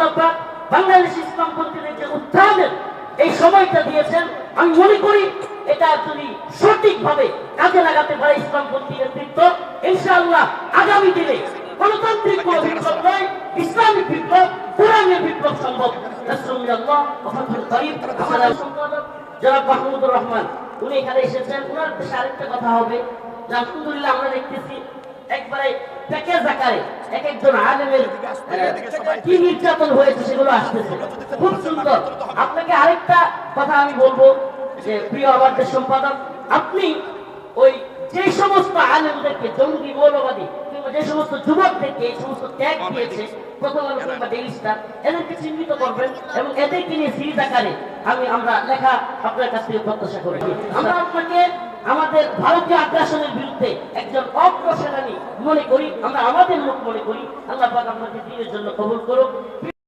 আল্লাহ পাক বাংলাদেশ ইসলামপন্থীদের যে উত্থানের এই সময়টা দিয়েছেন, আমি মনে করি এটা যদি সঠিকভাবে কাজে লাগাতে পারে ইসলামপন্থী নেতৃত্ব, ইনশাআল্লাহ আগামী দিনে গণতান্ত্রিক কোন বিপ্লব নয়, ইসলামিক বিপ্লব, কোরআনের বিপ্লব সম্ভব। রাসূলুল্লাহ মুহাম্মদ করিম সাল্লাল্লাহু আলাইহি ওয়াসাল্লাম জনাব মাহমুদুর রহমান উনি এখানে এসেছেন। ওনার দেশে আরেকটা কথা হবে, আলহামদুলিল্লাহ আমরা দেখতেছি একবারে প্যাকেজ আকারে এক একজন আলেমের কি নির্যাতন হয়েছে সেগুলো আসতেছে, খুব সুন্দর। আপনাকে আরেকটা কথা আমি বলবো যে প্রিয় আমাদের সম্পাদক, আপনি ওই যে সমস্ত আলেমদেরকে জঙ্গি মৌলবাদী কিংবা যে সমস্ত যুবকদেরকে এই সমস্ত ত্যাগ দিয়েছে প্রথম আলো কিংবা ডেইলি স্টার, এদেরকে চিহ্নিত করবেন এবং এদেরকে নিয়ে সিরিজ আকারে আমরা লেখা আপনার কাছ থেকে প্রত্যাশা করি। আমরা আপনাকে আমাদের ভারতীয় আগ্রাসনের বিরুদ্ধে একজন অগ্রসেনানী মনে করি, আমরা আমাদের লোক মনে করি। আল্লাহ পাক আপনাকে দিনের জন্য কবুল করুক।